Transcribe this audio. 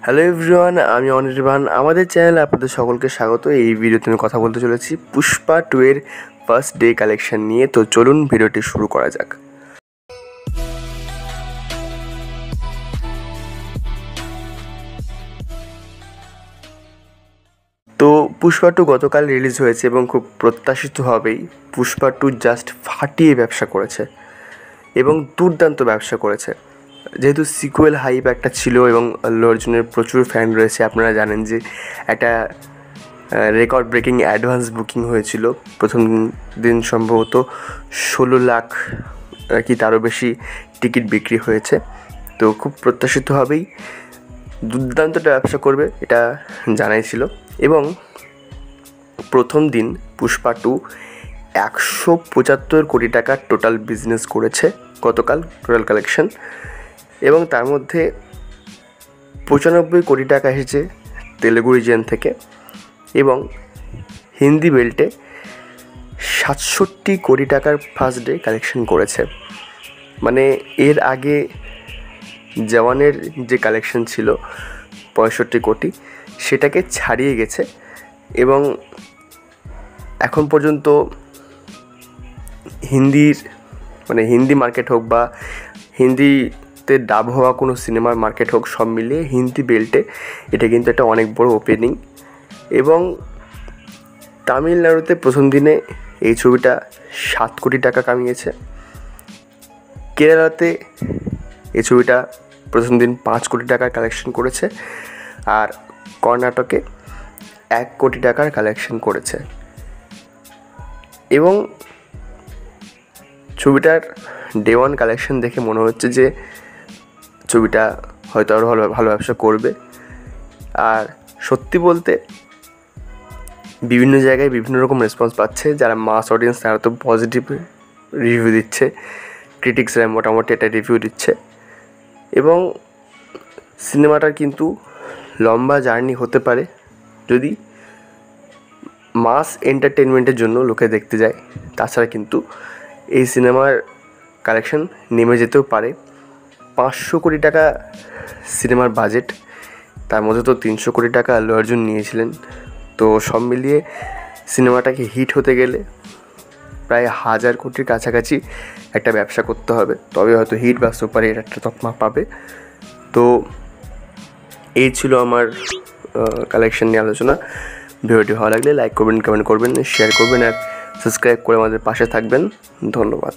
Hello everyone, আমি অনির্বাণ। আমাদের চ্যানেলে আপনাদের সকলকে স্বাগত। এই ভিডিওতে আমি কথা বলতে চলেছি পুষ্পা 2 এর ফার্স্ট ডে কালেকশন নিয়ে। তো চলুন ভিডিওটি শুরু করা যাক। তো পুষ্পা 2 গতকাল রিলিজ হয়েছে এবং খুব প্রত্যাশিতভাবেই পুষ্পা 2 জাস্ট ফাটিয়ে ব্যবসা করেছে এবং দুর্দান্ত ব্যবসা করেছে। যেহেতু সিকুয়েল হাইপ একটা ছিল এবং আল্লু অর্জুনের প্রচুর ফ্যান রয়েছে, আপনারা জানেন যে একটা রেকর্ড ব্রেকিং অ্যাডভান্স বুকিং হয়েছিল। প্রথম দিন সম্ভবত 16 লাখ কি তারও বেশি টিকিট বিক্রি হয়েছে। তো খুব প্রত্যাশিতভাবেই দুর্দান্তটা ব্যবসা করবে এটা জানাই ছিল। এবং প্রথম দিন পুষ্পা 2 175 কোটি টাকার টোটাল বিজনেস করেছে গতকাল, টোটাল কালেকশন। এবং তার মধ্যে 95 কোটি টাকা এসেছে তেলেগু রিজিয়ন থেকে এবং হিন্দি বেল্টে 67 কোটি টাকার ফার্স্ট ডে কালেকশন করেছে। মানে এর আগে জওয়ানের যে কালেকশন ছিল 65 কোটি, সেটাকে ছাড়িয়ে গেছে। এবং এখন পর্যন্ত হিন্দি মার্কেট হোক বা হিন্দিতে ডাব হওয়া কোনো সিনেমার মার্কেট হোক, সব মিলিয়ে হিন্দি বেল্টে এটা কিন্তু একটা অনেক বড় ওপেনিং। এবং তামিলনাড়ুতে প্রথম দিনে এই ছবিটা 7 কোটি টাকা কামিয়েছে। কেরালাতে এই ছবিটা প্রথম দিন 5 কোটি টাকার কালেকশন করেছে। আর কর্ণাটকে 1 কোটি টাকার কালেকশন করেছে। এবং ছবিটার ডে ওয়ান কালেকশন দেখে মনে হচ্ছে যে ছবিটা হয়তো আরও ভালো ব্যবসা করবে। আর সত্যি বলতে বিভিন্ন জায়গায় বিভিন্ন রকম রেসপন্স পাচ্ছে। যারা মাস অডিয়েন্স তারা তো পজিটিভ রিভিউ দিচ্ছে, ক্রিটিক্সরা মোটামুটি একটা রিভিউ দিচ্ছে। এবং সিনেমাটার কিন্তু লম্বা জার্নি হতে পারে যদি মাস এন্টারটেনমেন্টের জন্য লোকে দেখতে যায়। তাছাড়া কিন্তু এই সিনেমার কালেকশন নেমে যেতেও পারে। 500 কোটি টাকা সিনেমার বাজেট, তার মধ্যে তো 300 কোটি টাকা আল্লু অর্জুন নিয়েছিলেন। তো সব মিলিয়ে সিনেমাটাকে হিট হতে গেলে প্রায় 1000 কোটির কাছাকাছি একটা ব্যবসা করতে হবে, তবে হয়তো হিট বা সুপার হিট একটা তকমা পাবে। তো এই ছিল আমার কালেকশন নিয়ে আলোচনা। ভিডিওটি ভালো লাগলে লাইক করবেন, কমেন্ট করবেন, শেয়ার করবেন আর সাবস্ক্রাইব করে আমাদের পাশে থাকবেন। ধন্যবাদ।